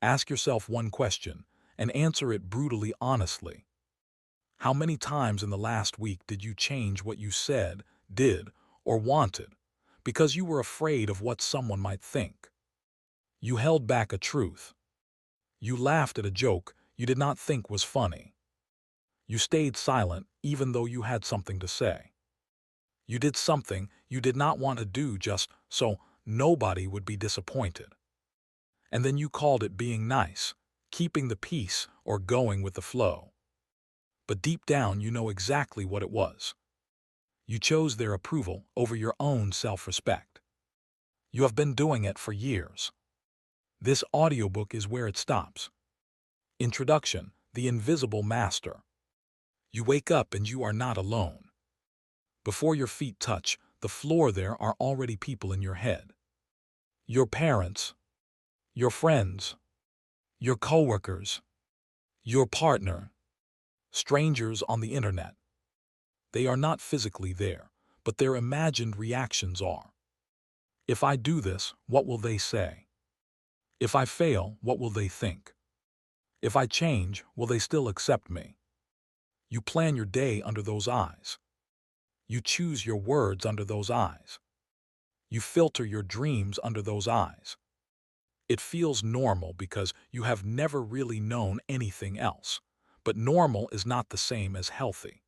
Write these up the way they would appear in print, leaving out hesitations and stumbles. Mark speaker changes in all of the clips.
Speaker 1: Ask yourself one question and answer it brutally honestly. How many times in the last week did you change what you said, did, or wanted because you were afraid of what someone might think? You held back a truth. You laughed at a joke you did not think was funny. You stayed silent even though you had something to say. You did something you did not want to do just so nobody would be disappointed. And then you called it being nice, keeping the peace, or going with the flow. But deep down you know exactly what it was. You chose their approval over your own self-respect. You have been doing it for years. This audiobook is where it stops. Introduction: The Invisible Master. You wake up and you are not alone. Before your feet touch the floor, there are already people in your head. Your parents, your friends, your coworkers, your partner, strangers on the internet. They are not physically there, but their imagined reactions are. If I do this, what will they say? If I fail, what will they think? If I change, will they still accept me? You plan your day under those eyes. You choose your words under those eyes. You filter your dreams under those eyes. It feels normal because you have never really known anything else. But normal is not the same as healthy.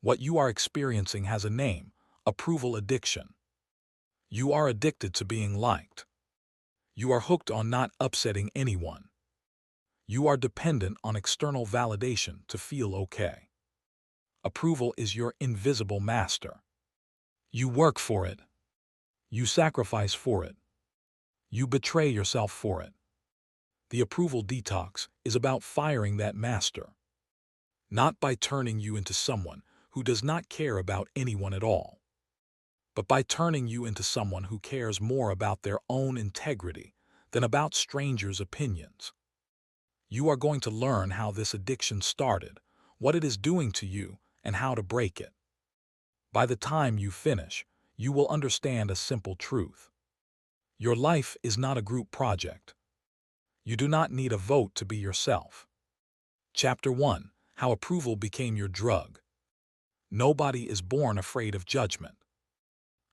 Speaker 1: What you are experiencing has a name: approval addiction. You are addicted to being liked. You are hooked on not upsetting anyone. You are dependent on external validation to feel okay. Approval is your invisible master. You work for it. You sacrifice for it. You betray yourself for it. The approval detox is about firing that master. Not by turning you into someone who does not care about anyone at all, but by turning you into someone who cares more about their own integrity than about strangers' opinions. You are going to learn how this addiction started, what it is doing to you, and how to break it. By the time you finish, you will understand a simple truth. Your life is not a group project. You do not need a vote to be yourself. Chapter 1: How Approval Became Your Drug. Nobody is born afraid of judgment.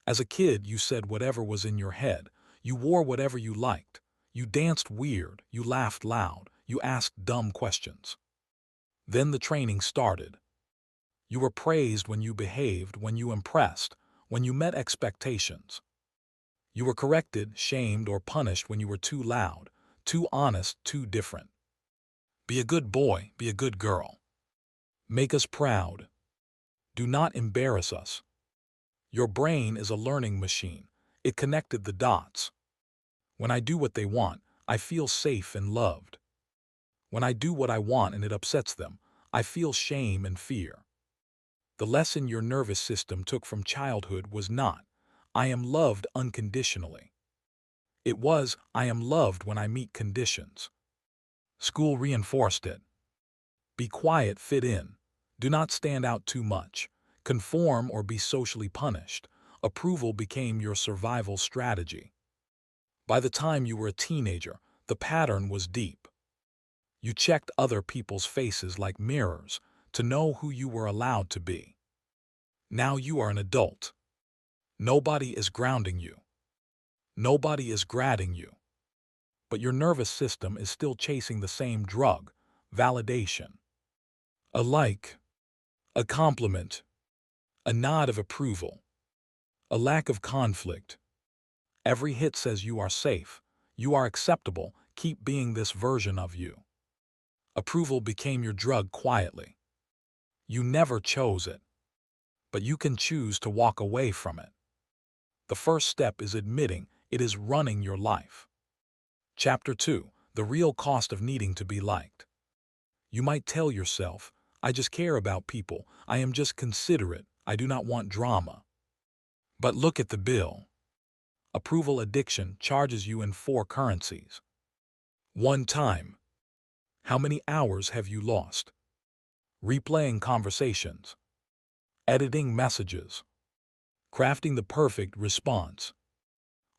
Speaker 1: As a kid, you said whatever was in your head. You wore whatever you liked. You danced weird. You laughed loud. You asked dumb questions. Then the training started. You were praised when you behaved, when you impressed, when you met expectations. You were corrected, shamed, or punished when you were too loud, too honest, too different. Be a good boy, be a good girl. Make us proud. Do not embarrass us. Your brain is a learning machine. It connected the dots. When I do what they want, I feel safe and loved. When I do what I want and it upsets them, I feel shame and fear. The lesson your nervous system took from childhood was not, "I am loved unconditionally." It was, "I am loved when I meet conditions." School reinforced it. Be quiet, fit in. Do not stand out too much. Conform or be socially punished. Approval became your survival strategy. By the time you were a teenager, the pattern was deep. You checked other people's faces like mirrors to know who you were allowed to be. Now you are an adult. Nobody is grounding you. Nobody is grading you. But your nervous system is still chasing the same drug: validation. A like, a compliment, a nod of approval, a lack of conflict. Every hit says you are safe, you are acceptable, keep being this version of you. Approval became your drug quietly. You never chose it, but you can choose to walk away from it. The first step is admitting it is running your life. Chapter 2: The Real Cost of Needing to Be Liked. You might tell yourself, "I just care about people, I am just considerate, I do not want drama." But look at the bill. Approval addiction charges you in 4 currencies. 1. Time. How many hours have you lost? Replaying conversations, editing messages, crafting the perfect response,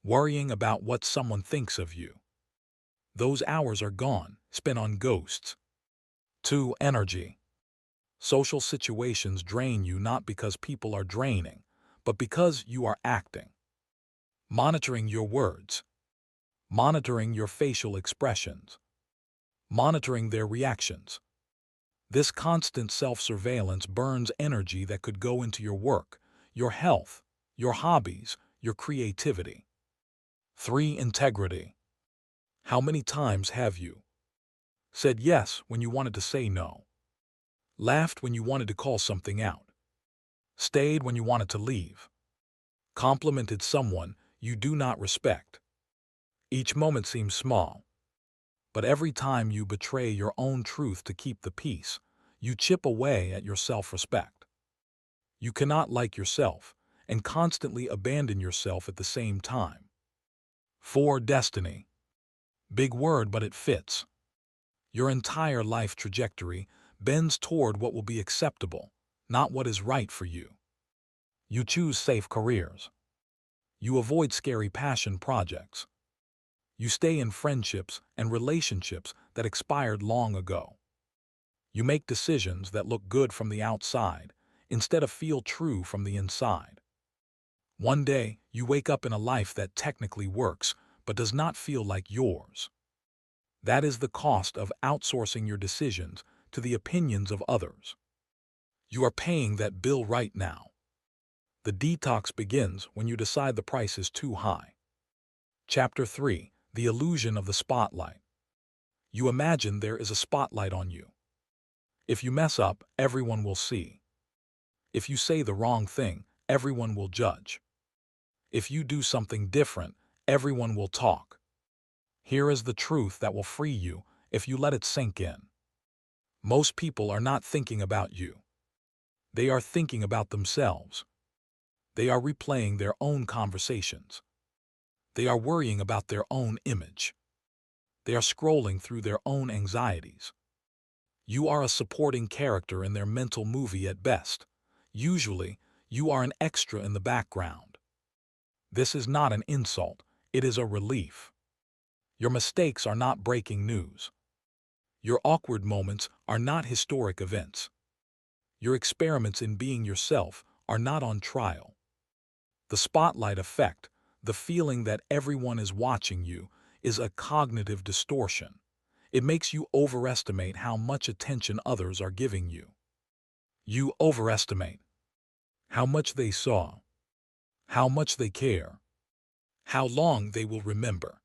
Speaker 1: worrying about what someone thinks of you. Those hours are gone, spent on ghosts. 2. Energy. Social situations drain you not because people are draining, but because you are acting. Monitoring your words. Monitoring your facial expressions. Monitoring their reactions. This constant self-surveillance burns energy that could go into your work, your health, your hobbies, your creativity. 3. Integrity. How many times have you said yes when you wanted to say no? Laughed when you wanted to call something out? Stayed when you wanted to leave? Complimented someone you do not respect? Each moment seems small, but every time you betray your own truth to keep the peace, you chip away at your self-respect. You cannot like yourself and constantly abandon yourself at the same time. 4. Destiny. Big word, but it fits. Your entire life trajectory bends toward what will be acceptable, not what is right for you. You choose safe careers. You avoid scary passion projects. You stay in friendships and relationships that expired long ago. You make decisions that look good from the outside instead of feel true from the inside. One day, you wake up in a life that technically works but does not feel like yours. That is the cost of outsourcing your decisions to the opinions of others. You are paying that bill right now. The detox begins when you decide the price is too high. Chapter 3. The Illusion of the Spotlight. You imagine there is a spotlight on you. If you mess up, everyone will see. If you say the wrong thing, everyone will judge. If you do something different, everyone will talk. Here is the truth that will free you if you let it sink in. Most people are not thinking about you. They are thinking about themselves. They are replaying their own conversations. They are worrying about their own image. They are scrolling through their own anxieties. You are a supporting character in their mental movie at best. Usually, you are an extra in the background. This is not an insult, it is a relief. Your mistakes are not breaking news. Your awkward moments are not historic events. Your experiments in being yourself are not on trial. The spotlight effect, the feeling that everyone is watching you, is a cognitive distortion. It makes you overestimate how much attention others are giving you. You overestimate how much they saw, how much they care, how long they will remember.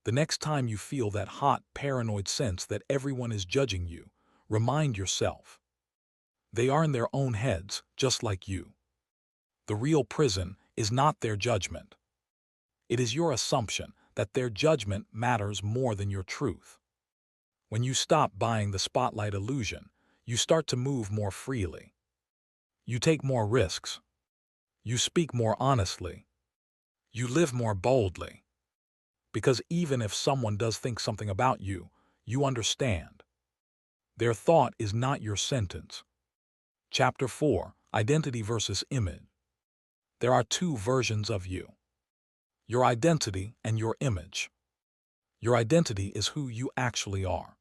Speaker 1: The next time you feel that hot, paranoid sense that everyone is judging you, remind yourself. They are in their own heads, just like you. The real prison is not their judgment. It is your assumption that their judgment matters more than your truth. When you stop buying the spotlight illusion, you start to move more freely. You take more risks. You speak more honestly. You live more boldly. Because even if someone does think something about you, you understand. Their thought is not your sentence. Chapter 4. Identity versus Image. There are two versions of you. Your identity and your image. Your identity is who you actually are.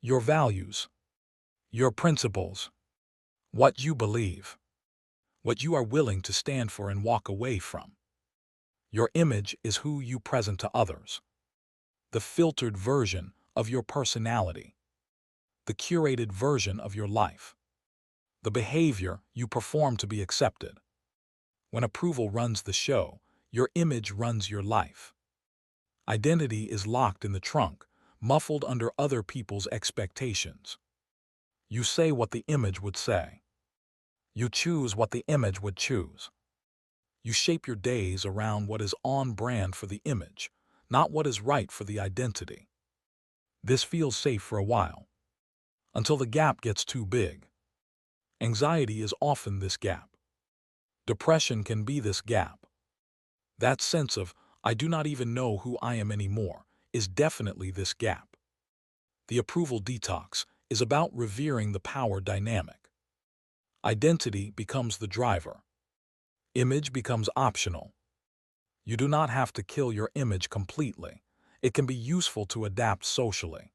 Speaker 1: Your values. Your principles. What you believe. What you are willing to stand for and walk away from. Your image is who you present to others. The filtered version of your personality. The curated version of your life. The behavior you perform to be accepted. When approval runs the show, your image runs your life. Identity is locked in the trunk, muffled under other people's expectations. You say what the image would say. You choose what the image would choose. You shape your days around what is on brand for the image, not what is right for the identity. This feels safe for a while, until the gap gets too big. Anxiety is often this gap. Depression can be this gap. That sense of, I do not even know who I am anymore, is definitely this gap. The approval detox is about revering the power dynamic. Identity becomes the driver. Image becomes optional. You do not have to kill your image completely. It can be useful to adapt socially,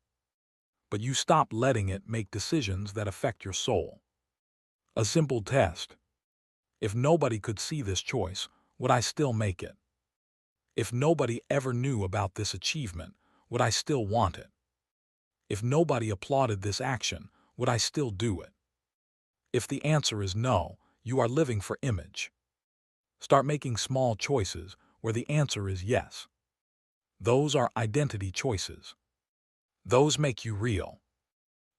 Speaker 1: but you stop letting it make decisions that affect your soul. A simple test. If nobody could see this choice, would I still make it? If nobody ever knew about this achievement, would I still want it? If nobody applauded this action, would I still do it? If the answer is no, you are living for image. Start making small choices where the answer is yes. Those are identity choices. Those make you real.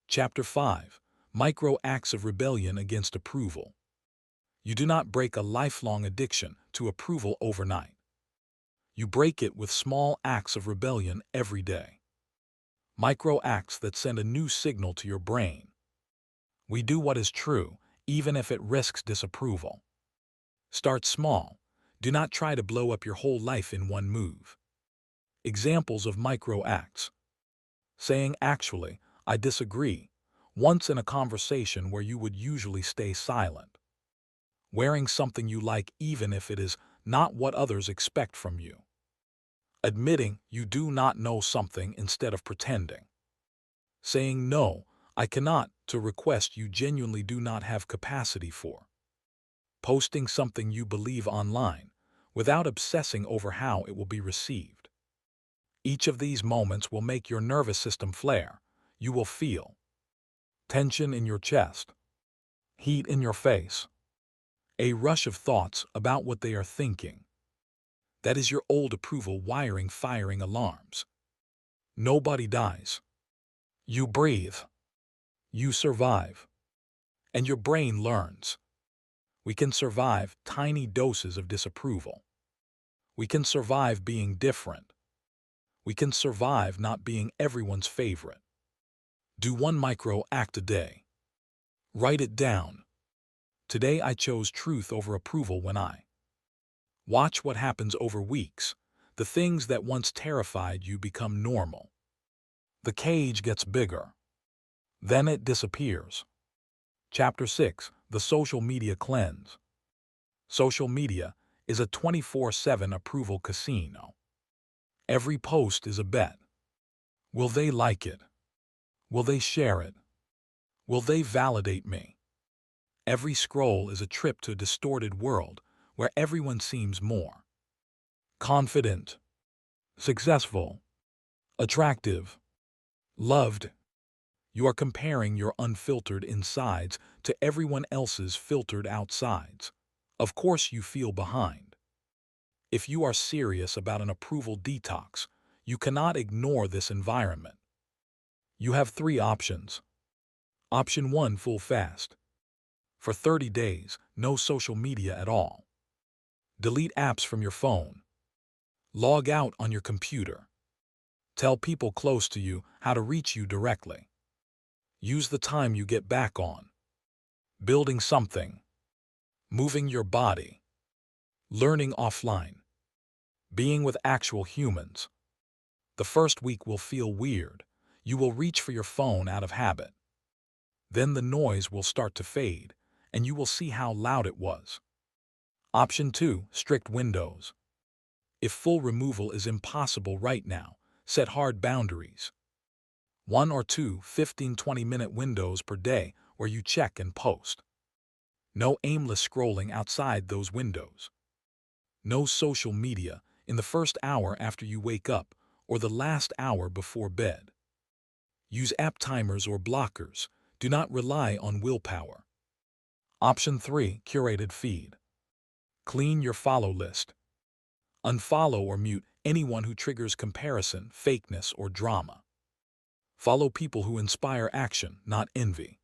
Speaker 1: Chapter 5. Micro Acts of Rebellion Against Approval. You do not break a lifelong addiction to approval overnight. You break it with small acts of rebellion every day. Micro acts that send a new signal to your brain. We do what is true, even if it risks disapproval. Start small. Do not try to blow up your whole life in one move. Examples of micro acts. Saying, "Actually, I disagree," once in a conversation where you would usually stay silent. Wearing something you like even if it is not what others expect from you. Admitting you do not know something instead of pretending. Saying no, I cannot, to request you genuinely do not have capacity for. Posting something you believe online, without obsessing over how it will be received. Each of these moments will make your nervous system flare. You will feel tension in your chest, heat in your face, a rush of thoughts about what they are thinking. That is your old approval wiring firing alarms. Nobody dies. You breathe. You survive. And your brain learns. We can survive tiny doses of disapproval. We can survive being different. We can survive not being everyone's favorite. Do one micro act a day. Write it down. Today I chose truth over approval when I. Watch what happens over weeks. The things that once terrified you become normal. The cage gets bigger. Then it disappears. Chapter 6. The Social Media Cleanse. Social media is a 24/7 approval casino. Every post is a bet. Will they like it? Will they share it? Will they validate me? Every scroll is a trip to a distorted world where everyone seems more confident, successful, attractive, loved. You are comparing your unfiltered insides to everyone else's filtered outsides. Of course you feel behind. If you are serious about an approval detox, you cannot ignore this environment. You have 3 options. Option 1, full fast. For 30 days, no social media at all. Delete apps from your phone. Log out on your computer. Tell people close to you how to reach you directly. Use the time you get back on building something, moving your body, learning offline, being with actual humans. The first week will feel weird. You will reach for your phone out of habit. Then the noise will start to fade, and you will see how loud it was. Option 2, strict windows. If full removal is impossible right now, set hard boundaries. 1 or 2 15-20-minute windows per day where you check and post. No aimless scrolling outside those windows. No social media in the first hour after you wake up or the last hour before bed. Use app timers or blockers. Do not rely on willpower. Option 3, curated feed. Clean your follow list. Unfollow or mute anyone who triggers comparison, fakeness, or drama. Follow people who inspire action, not envy.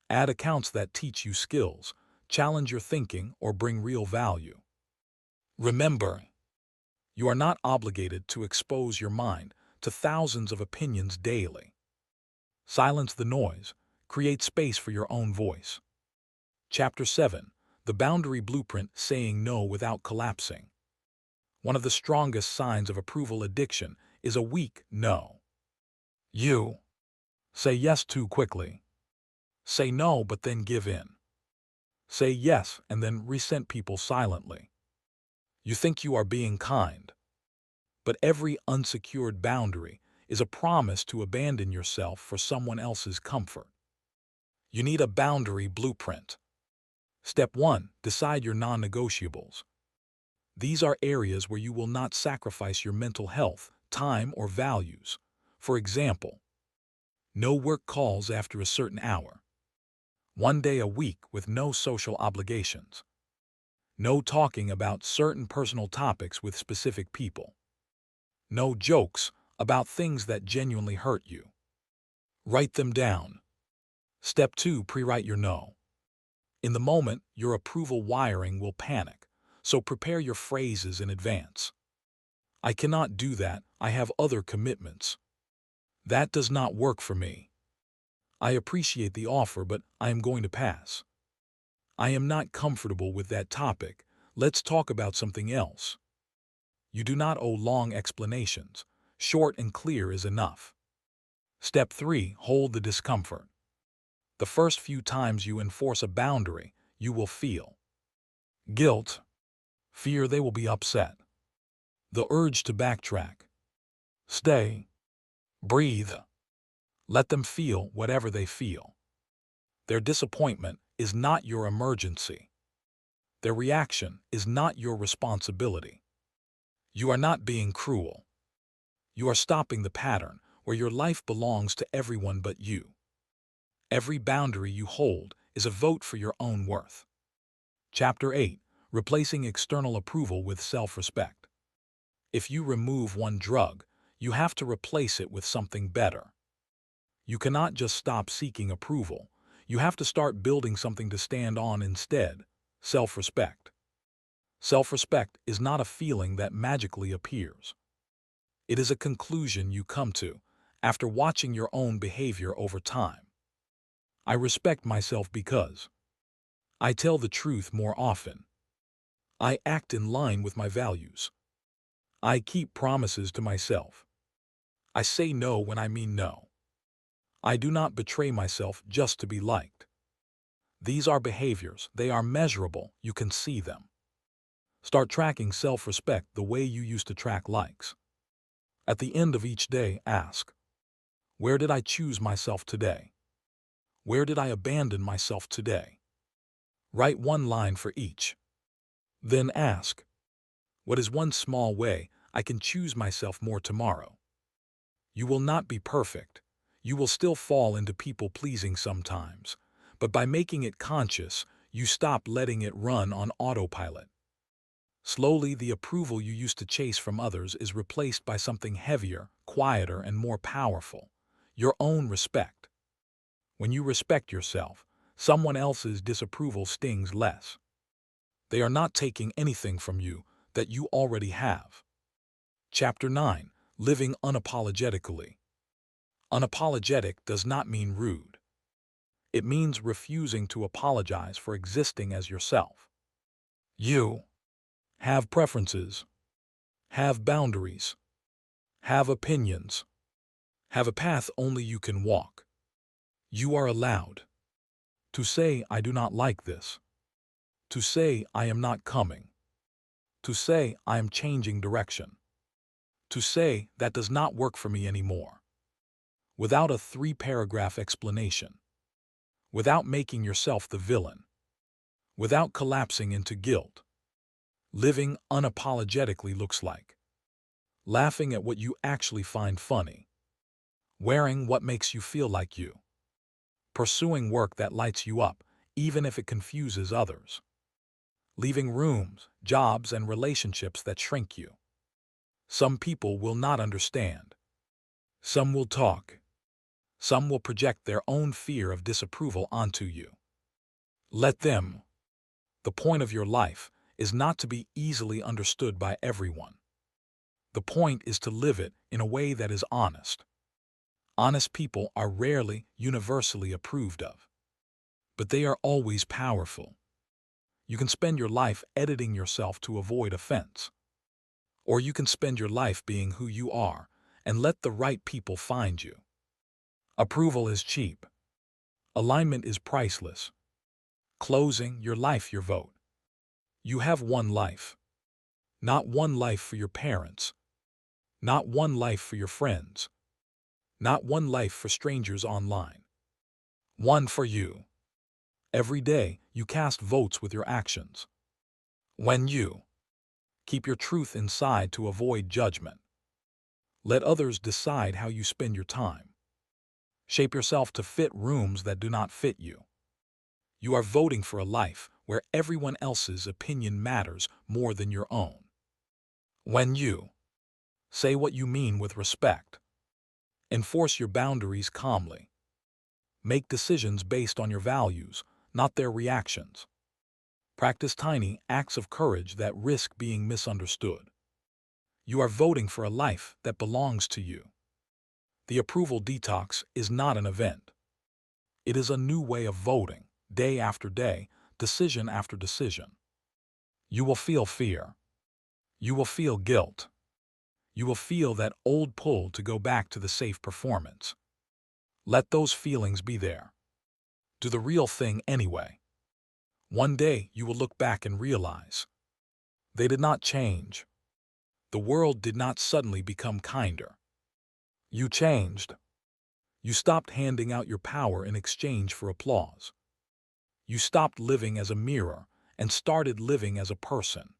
Speaker 1: Add accounts that teach you skills, challenge your thinking, or bring real value. Remember, you are not obligated to expose your mind to thousands of opinions daily. Silence the noise. Create space for your own voice. Chapter 7. The Boundary Blueprint, saying no without collapsing. One of the strongest signs of approval addiction is a weak no. You say yes too quickly. Say no but then give in. Say yes and then resent people silently. You think you are being kind, but every unsecured boundary is a promise to abandon yourself for someone else's comfort. You need a boundary blueprint. Step 1. Decide your non-negotiables. These are areas where you will not sacrifice your mental health, time, or values. For example, no work calls after a certain hour. 1 day a week with no social obligations. No talking about certain personal topics with specific people. No jokes about things that genuinely hurt you. Write them down. Step 2. Pre-write your no. In the moment, your approval wiring will panic, so prepare your phrases in advance. I cannot do that. I have other commitments. That does not work for me. I appreciate the offer, but I am going to pass. I am not comfortable with that topic. Let's talk about something else. You do not owe long explanations. Short and clear is enough. Step 3. Hold the discomfort. The first few times you enforce a boundary, you will feel guilt, fear they will be upset, the urge to backtrack. Stay. Breathe. Let them feel whatever they feel. Their disappointment is not your emergency. Their reaction is not your responsibility. You are not being cruel. You are stopping the pattern where your life belongs to everyone but you. Every boundary you hold is a vote for your own worth. Chapter 8. Replacing external approval with self-respect. If you remove one drug, you have to replace it with something better. You cannot just stop seeking approval. You have to start building something to stand on instead. Self-respect. Self-respect is not a feeling that magically appears. It is a conclusion you come to after watching your own behavior over time. I respect myself because I tell the truth more often. I act in line with my values. I keep promises to myself. I say no when I mean no. I do not betray myself just to be liked. These are behaviors. They are measurable. You can see them. Start tracking self-respect the way you used to track likes. At the end of each day, ask, where did I choose myself today? Where did I abandon myself today? Write one line for each. Then ask, what is one small way I can choose myself more tomorrow? You will not be perfect. You will still fall into people-pleasing sometimes, but by making it conscious, you stop letting it run on autopilot. Slowly, the approval you used to chase from others is replaced by something heavier, quieter, and more powerful: your own respect. When you respect yourself, someone else's disapproval stings less. They are not taking anything from you that you already have. Chapter 9. Living unapologetically. Unapologetic does not mean rude. It means refusing to apologize for existing as yourself. You have preferences, have boundaries, have opinions, have a path only you can walk. You are allowed to say, I do not like this, to say, I am not coming, to say, I am changing direction, to say, that does not work for me anymore, without a 3-paragraph explanation, without making yourself the villain, without collapsing into guilt. Living unapologetically looks like laughing at what you actually find funny, wearing what makes you feel like you, pursuing work that lights you up, even if it confuses others, leaving rooms, jobs, and relationships that shrink you. Some people will not understand. Some will talk. Some will project their own fear of disapproval onto you. Let them. The point of your life is not to be easily understood by everyone. The point is to live it in a way that is honest. Honest people are rarely universally approved of, but they are always powerful. You can spend your life editing yourself to avoid offense, or you can spend your life being who you are and let the right people find you. Approval is cheap. Alignment is priceless. Closing your life, your vote. You have one life. Not one life for your parents. Not one life for your friends. Not one life for strangers online. One for you. Every day, you cast votes with your actions. When you keep your truth inside to avoid judgment. Let others decide how you spend your time. Shape yourself to fit rooms that do not fit you. You are voting for a life where everyone else's opinion matters more than your own. When you say what you mean with respect. Enforce your boundaries calmly. Make decisions based on your values, not their reactions. Practice tiny acts of courage that risk being misunderstood. You are voting for a life that belongs to you. The approval detox is not an event. It is a new way of voting, day after day, decision after decision. You will feel fear. You will feel guilt. You will feel that old pull to go back to the safe performance. Let those feelings be there. Do the real thing anyway. One day you will look back and realize they did not change. The world did not suddenly become kinder. You changed. You stopped handing out your power in exchange for applause. You stopped living as a mirror and started living as a person.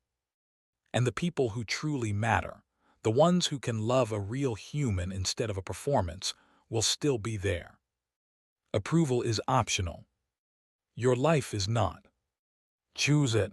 Speaker 1: And the people who truly matter, the ones who can love a real human instead of a performance, will still be there. Approval is optional. Your life is not. Choose it.